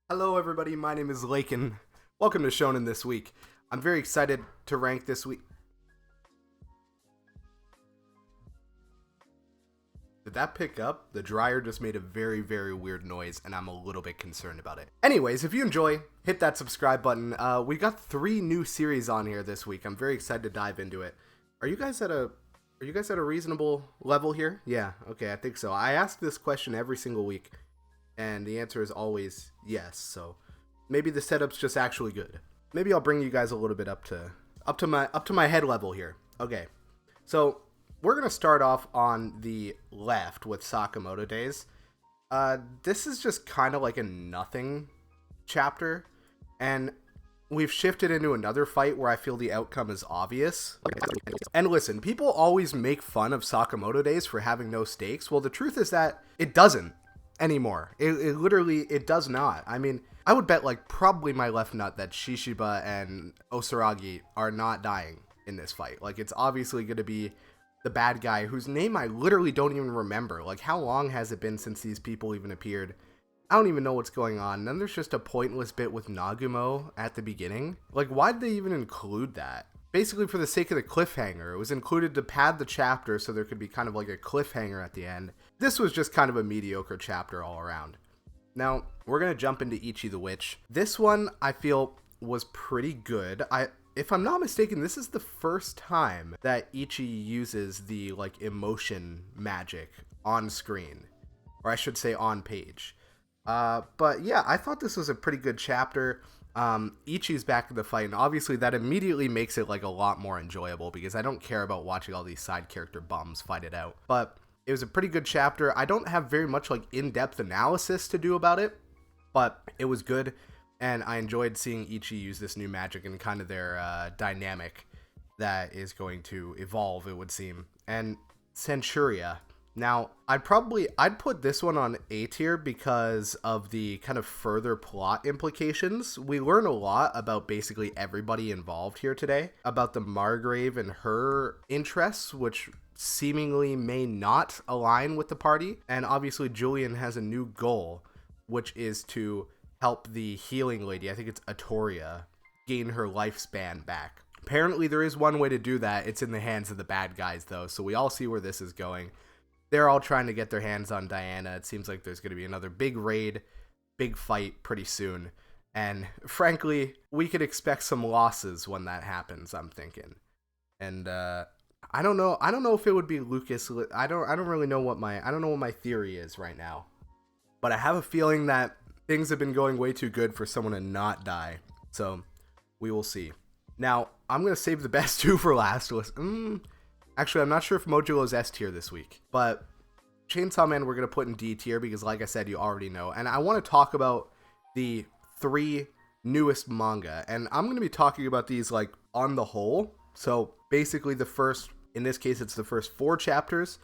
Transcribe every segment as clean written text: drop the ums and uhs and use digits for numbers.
Hello everybody, my name is Lakin. Welcome to Shonen This Week. I'm very excited to rank this week. Did that pick up? The dryer just made a very, very weird noise and I'm a little bit concerned about it. Anyways, if you enjoy, hit that subscribe button. We got 3 new series on here this week. I'm very excited to dive into it. Are you guys at a reasonable level here? Yeah, okay, I think so. I ask this question every single week. And the answer is always yes, so maybe the setup's just actually good. Maybe I'll bring you guys a little bit up to my head level here. Okay, so we're gonna start off on the left with Sakamoto Days. This is just kind of like a nothing chapter, and we've shifted into another fight where I feel the outcome is obvious. And listen, people always make fun of Sakamoto Days for having no stakes. Well, the truth is that it doesn't anymore. It literally does not. I mean, I would bet like probably my left nut that Shishiba and Osaragi are not dying in this fight. Like, it's obviously going to be the bad guy whose name I literally don't even remember. Like, how long has it been since these people even appeared? I don't even know what's going on. And then there's just a pointless bit with Nagumo at the beginning. Like, why did they even include that? Basically for the sake of the cliffhanger. It was included to pad the chapter so there could be kind of like a cliffhanger at the end. This was just kind of a mediocre chapter all around. Now, we're going to jump into Ichi the Witch. This one, I feel, was pretty good. If I'm not mistaken, this is the first time that Ichi uses the, like, emotion magic on screen. Or I should say on page. But yeah, I thought this was a pretty good chapter. Ichi's back in the fight, and obviously that immediately makes it like a lot more enjoyable because I don't care about watching all these side character bums fight it out. But it was a pretty good chapter. I don't have very much like in-depth analysis to do about it, but it was good, and I enjoyed seeing Ichi use this new magic and kind of their dynamic that is going to evolve, it would seem. And Centuria. Now, I'd put this one on A tier because of the kind of further plot implications. We learn a lot about basically everybody involved here today, about the Margrave and her interests, which seemingly may not align with the party. And obviously Julian has a new goal, which is to help the healing lady, I think it's Atoria, gain her lifespan back. Apparently there is one way to do that. It's in the hands of the bad guys though, so we all see where this is going. They're all trying to get their hands on Diana. It seems like there's going to be another big raid, big fight pretty soon. And frankly, we could expect some losses when that happens, I'm thinking. And I don't know if it would be Lucas. I don't really know what my theory is right now. But I have a feeling that things have been going way too good for someone to not die. So, we will see. Now, I'm going to save the best 2 for last. Actually, I'm not sure if Modulo's S tier this week, but Chainsaw Man we're going to put in D tier because, like I said, you already know. And I want to talk about the 3 newest manga, and I'm going to be talking about these, like, on the whole. So, basically in this case, it's the first 4 chapters,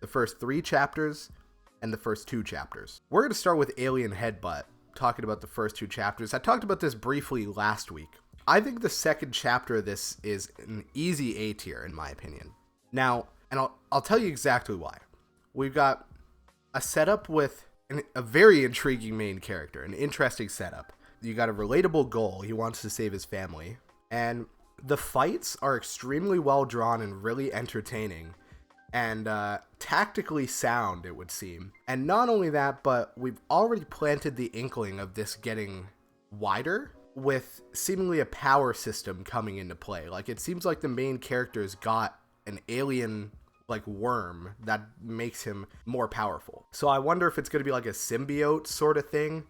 the first 3 chapters, and the first 2 chapters. We're going to start with Alien Headbutt, talking about the first 2 chapters. I talked about this briefly last week. I think the second chapter of this is an easy A tier, in my opinion. Now, and I'll tell you exactly why. We've got a setup with a very intriguing main character, an interesting setup. You got a relatable goal. He wants to save his family. And the fights are extremely well drawn and really entertaining. And tactically sound, it would seem. And not only that, but we've already planted the inkling of this getting wider with seemingly a power system coming into play. Like, it seems like the main character's got an alien like worm that makes him more powerful. So I wonder if it's going to be like a symbiote sort of thing.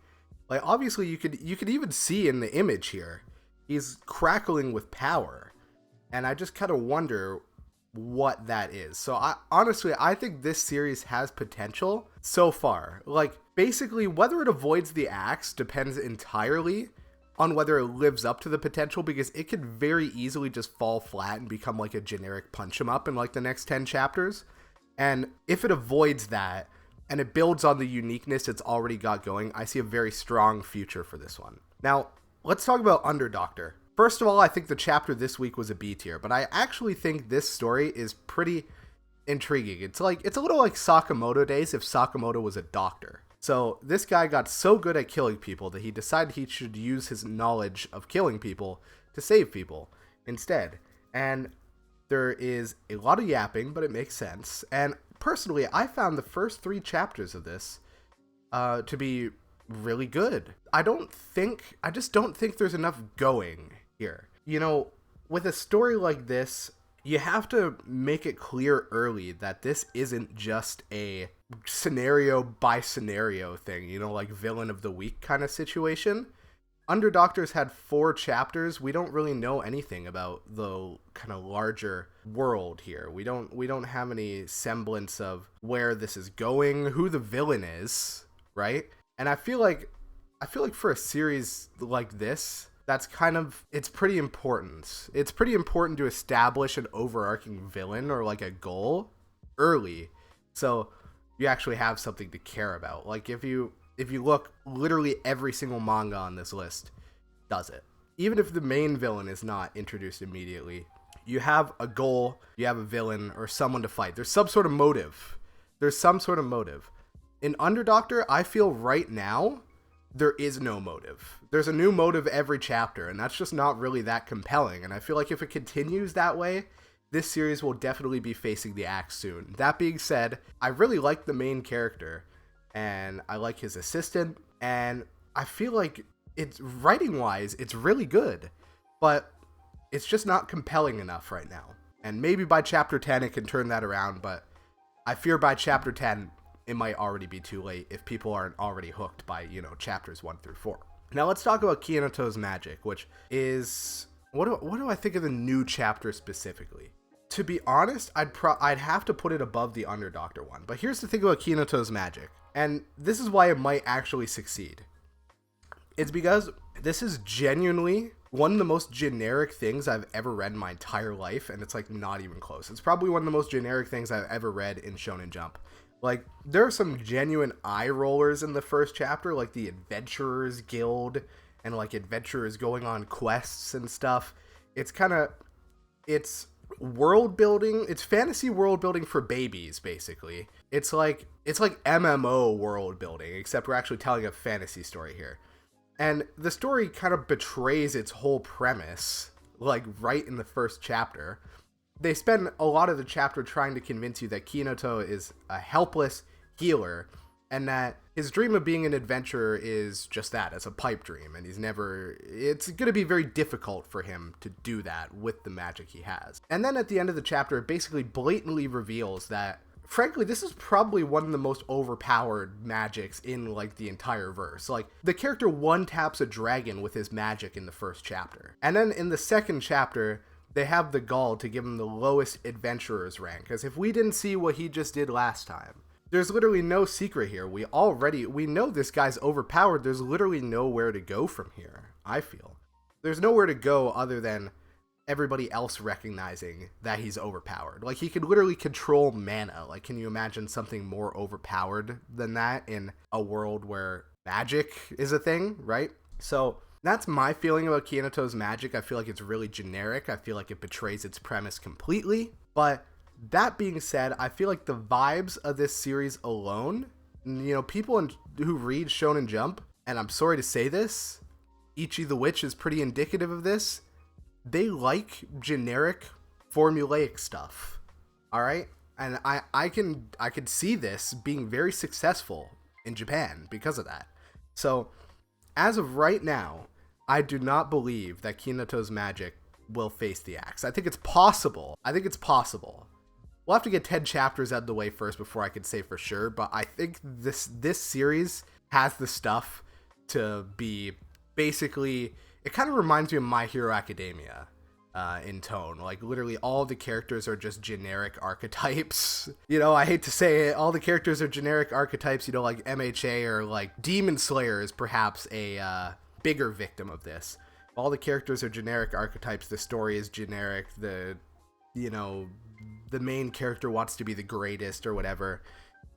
Like, obviously you could even see in the image here, he's crackling with power. And I just kind of wonder what that is. So I think this series has potential so far. Like, basically whether it avoids the axe depends entirely on whether it lives up to the potential, because it could very easily just fall flat and become like a generic punch 'em up in like the next 10 chapters. And if it avoids that and it builds on the uniqueness it's already got going, I see a very strong future for this one. Now, let's talk about Underdoctor. First of all, I think the chapter this week was a B tier, but I actually think this story is pretty intriguing. It's a little like Sakamoto Days if Sakamoto was a doctor. So this guy got so good at killing people that he decided he should use his knowledge of killing people to save people instead. And there is a lot of yapping, but it makes sense. And personally, I found the first 3 chapters of this to be really good. I just don't think there's enough going here. You know, with a story like this, you have to make it clear early that this isn't just a scenario by scenario thing, you know, like villain of the week kind of situation. Underdoctor's had 4 chapters. We don't really know anything about the kind of larger world here. We don't have any semblance of where this is going, who the villain is, right? And I feel like for a series like this, that's it's pretty important. It's pretty important to establish an overarching villain or like a goal early, so you actually have something to care about. Like if you look, literally every single manga on this list does it. Even if the main villain is not introduced immediately, you have a goal, you have a villain or someone to fight. There's some sort of motive. In Underdoctor, I feel right now, there is no motive. There's a new motive every chapter, and that's just not really that compelling. And I feel like if it continues that way, this series will definitely be facing the axe soon. That being said, I really like the main character, and I like his assistant, and I feel like it's writing-wise, it's really good, but it's just not compelling enough right now. And maybe by chapter 10 it can turn that around, but I fear by chapter 10 it might already be too late if people aren't already hooked by, you know, chapters 1 through 4. Now let's talk about Kinato's magic, which is, what do I think of the new chapter specifically? To be honest, I'd have to put it above the Underdoctor one. But here's the thing about Kinato's magic, and this is why it might actually succeed. It's because this is genuinely one of the most generic things I've ever read in my entire life, and it's like not even close. It's probably one of the most generic things I've ever read in Shonen Jump. Like, there are some genuine eye rollers in the first chapter, like the Adventurers Guild, and like adventurers going on quests and stuff. It's world building. It's fantasy world building for babies, basically. It's like MMO world building, except we're actually telling a fantasy story here. And the story kind of betrays its whole premise, like right in the first chapter. They spend a lot of the chapter trying to convince you that Kinato is a helpless healer, and that his dream of being an adventurer is just that, it's a pipe dream, and it's going to be very difficult for him to do that with the magic he has. And then at the end of the chapter, it basically blatantly reveals that, frankly, this is probably one of the most overpowered magics in, like, the entire verse. Like, the character one-taps a dragon with his magic in the first chapter. And then in the second chapter, they have the gall to give him the lowest adventurer's rank, because if we didn't see what he just did last time, there's literally no secret here. We know this guy's overpowered. There's literally nowhere to go from here, I feel. There's nowhere to go other than everybody else recognizing that he's overpowered. Like, he could literally control mana. Like, can you imagine something more overpowered than that in a world where magic is a thing, right? So that's my feeling about Kinato's magic. I feel like it's really generic. I feel like it betrays its premise completely. But that being said, I feel like the vibes of this series alone, you know, people who read Shonen Jump, and I'm sorry to say this, Ichi the Witch is pretty indicative of this, they like generic formulaic stuff. All right? And I could see this being very successful in Japan because of that. So as of right now, I do not believe that Kinato's magic will face the axe. I think it's possible. We'll have to get 10 chapters out of the way first before I can say for sure, but I think this series has the stuff to be basically, it kind of reminds me of My Hero Academia in tone. Like, literally all the characters are just generic archetypes. You know, I hate to say it, all the characters are generic archetypes, you know, like MHA or like Demon Slayer is perhaps a bigger victim of this. All the characters are generic archetypes, the story is generic, the main character wants to be the greatest or whatever.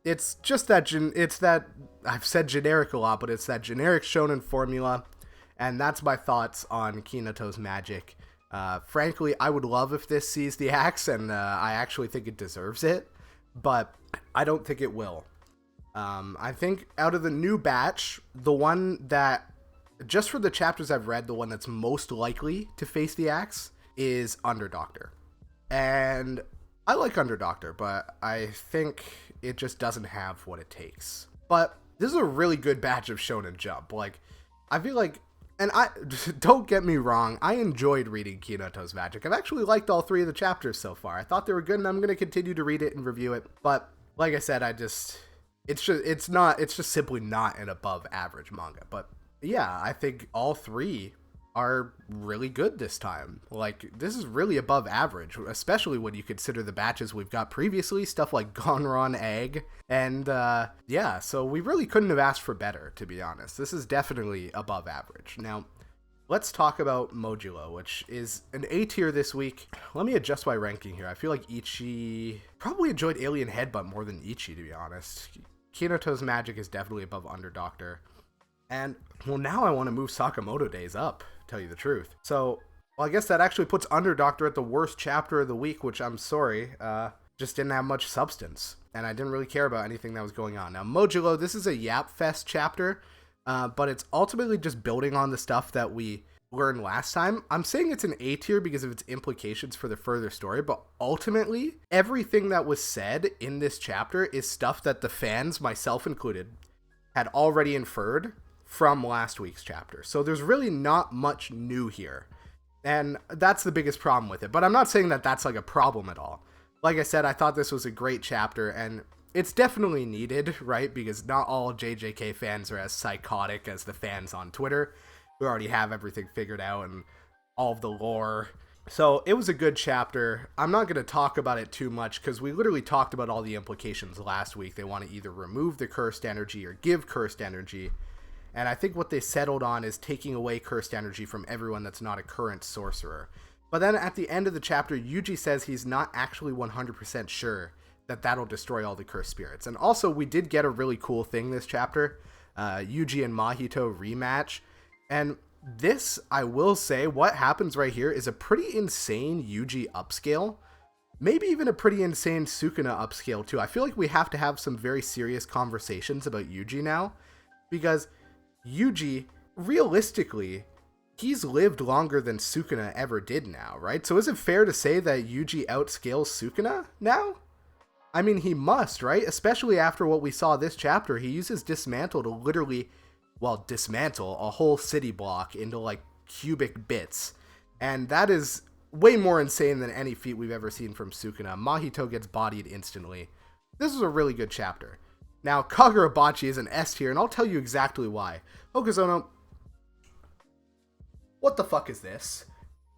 It's just that I've said generic a lot, but it's that generic shonen formula, and that's my thoughts on Kinato's magic. Frankly, I would love if this sees the axe, and I actually think it deserves it, but I don't think it will. I think out of the new batch, the one that, just for the chapters I've read, the one that's most likely to face the axe is Underdoctor. And I like Underdoctor, but I think it just doesn't have what it takes. But this is a really good batch of Shonen Jump. Like, I feel like, and don't get me wrong, I enjoyed reading Kinato's Magic. I've actually liked all 3 of the chapters so far. I thought they were good, and I'm going to continue to read it and review it. But like I said, it's just simply not an above average manga. But yeah, I think all 3 are really good this time. Like, this is really above average, especially when you consider the batches we've got previously, stuff like Gonron Egg, and yeah, so we really couldn't have asked for better, to be honest. This is definitely above average. Now, let's talk about Modulo, which is an A tier this week. Let me adjust my ranking here. I feel like Ichi probably enjoyed Alien Headbutt more than Ichi, to be honest. Kinato's Magic is definitely above Underdoctor. And, well, now I want to move Sakamoto Days up, tell you the truth. So, well, I guess that actually puts Underdoctor at the worst chapter of the week, which I'm sorry, just didn't have much substance. And I didn't really care about anything that was going on. Now, Modulo, this is a Yap Fest chapter, but it's ultimately just building on the stuff that we learned last time. I'm saying it's an A tier because of its implications for the further story, but ultimately, everything that was said in this chapter is stuff that the fans, myself included, had already inferred from last week's chapter. So there's really not much new here. And that's the biggest problem with it. But I'm not saying that that's like a problem at all. Like I said, I thought this was a great chapter, and it's definitely needed, right? Because not all JJK fans are as psychotic as the fans on Twitter, who already have everything figured out and all of the lore. So it was a good chapter. I'm not going to talk about it too much because we literally talked about all the implications last week. They want to either remove the cursed energy or give cursed energy. And I think what they settled on is taking away cursed energy from everyone that's not a current sorcerer. But then at the end of the chapter, Yuji says he's not actually 100% sure that that'll destroy all the cursed spirits. And also, we did get a really cool thing this chapter. Yuji and Mahito rematch. And this, I will say, what happens right here is a pretty insane Yuji upscale. Maybe even a pretty insane Sukuna upscale too. I feel like we have to have some very serious conversations about Yuji now. Because Yuji, realistically, he's lived longer than Sukuna ever did now, right? So is it fair to say that Yuji outscales Sukuna now? I mean, he must, right? Especially after what we saw this chapter. He uses Dismantle to literally, well, dismantle a whole city block into, like, cubic bits. And that is way more insane than any feat we've ever seen from Sukuna. Mahito gets bodied instantly. This is a really good chapter. Now, Kagurabachi is an S tier, and I'll tell you exactly why. Okazono, what the fuck is this?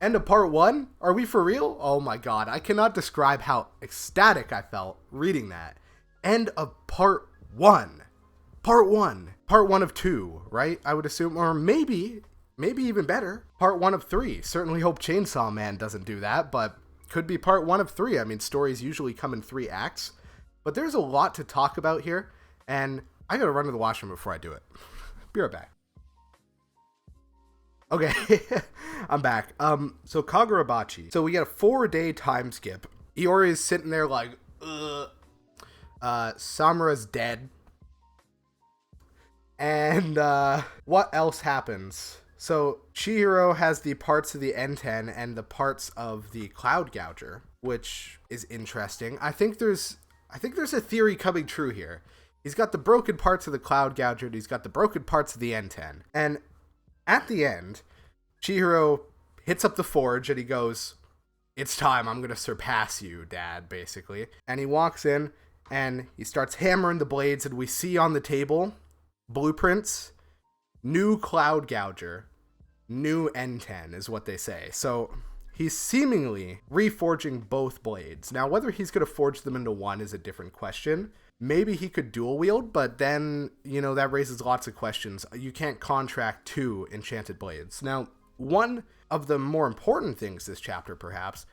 End of part 1? Are we for real? Oh my god, I cannot describe how ecstatic I felt reading that. End of part 1. Part 1. Part 1 of 2, right? I would assume, or maybe even better, part 1 of 3. Certainly hope Chainsaw Man doesn't do that, but could be part 1 of 3. I mean, stories usually come in 3 acts. But there's a lot to talk about here, and I gotta run to the washroom before I do it. Be right back. Okay, I'm back. So Kagurabachi. So we get a 4-day time skip. Iori is sitting there like, ugh. Samura's dead. And, what else happens? So Chihiro has the parts of the N10 and the parts of the Cloud Gouger, which is interesting. I think there's a theory coming true here. He's got the broken parts of the Cloud Gouger, and he's got the broken parts of the N10. And at the end, Chihiro hits up the forge, and he goes, "It's time, I'm going to surpass you, Dad," basically. And he walks in, and he starts hammering the blades, and we see on the table blueprints, new Cloud Gouger, new N10 is what they say. So he's seemingly reforging both blades. Now, whether he's going to forge them into one is a different question. Maybe he could dual wield, but then, that raises lots of questions. You can't contract 2 enchanted blades. Now, one of the more important things this chapter, perhaps,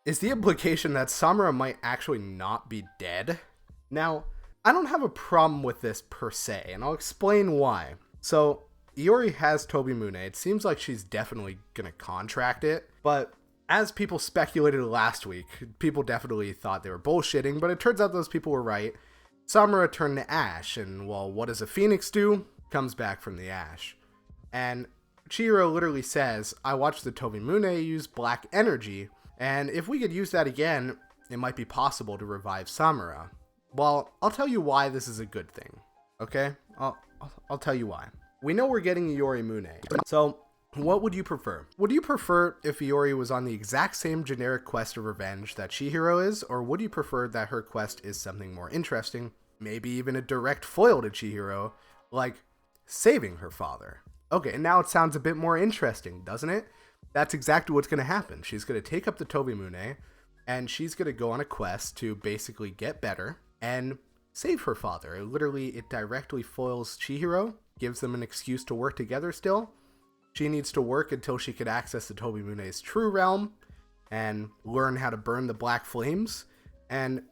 is the implication that Samura might actually not be dead. Now, I don't have a problem with this per se, and I'll explain why. So, Iori has Tobimune. It seems like she's definitely going to contract it, but as people speculated last week, people definitely thought they were bullshitting, but it turns out those people were right. Samura turned to ash, and well, what does a phoenix do? Comes back from the ash. And Chihiro literally says, I watched the Tobimune use black energy, and if we could use that again, it might be possible to revive Samura. Well, I'll tell you why this is a good thing, okay? I'll tell you why. We know we're getting Iori Mune, so what would you prefer? Would you prefer if Iori was on the exact same generic quest of revenge that Chihiro is, or would you prefer that her quest is something more interesting, maybe even a direct foil to Chihiro, like saving her father? Okay, and now it sounds a bit more interesting, doesn't it? That's exactly what's going to happen. She's going to take up the Tobimune, and she's going to go on a quest to basically get better and save her father. It directly foils Chihiro, gives them an excuse to work together still. She needs to work until she can access the Tobimune's true realm and learn how to burn the black flames. And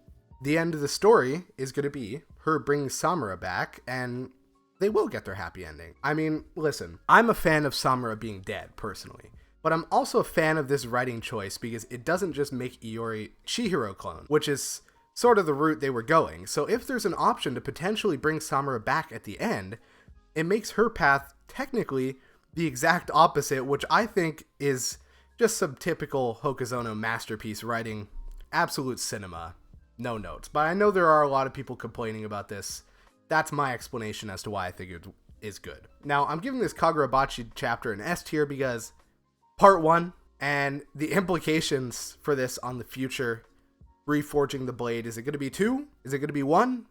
the end of the story is going to be her bringing Samura back, and they will get their happy ending. I mean, listen, I'm a fan of Samura being dead, personally. But I'm also a fan of this writing choice because it doesn't just make Iori Chihiro clone, which is sort of the route they were going. So if there's an option to potentially bring Samura back at the end, it makes her path technically the exact opposite, which I think is just some typical Hokuzono masterpiece writing. Absolute cinema. No notes. But I know there are a lot of people complaining about this. That's my explanation as to why I think it is good. Now, I'm giving this Kagurabachi chapter an S tier because part 1 and the implications for this on the future reforging the blade. Is it going to be 2? Is it going to be 1?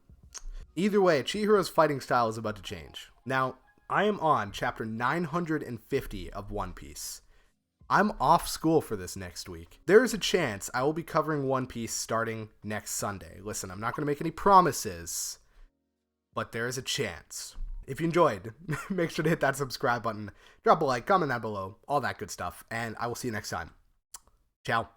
Either way, Chihiro's fighting style is about to change. Now, I am on chapter 950 of One Piece. I'm off school for this next week. There is a chance I will be covering One Piece starting next Sunday. Listen, I'm not going to make any promises, but there is a chance. If you enjoyed, make sure to hit that subscribe button, drop a like, comment down below, all that good stuff, and I will see you next time. Ciao.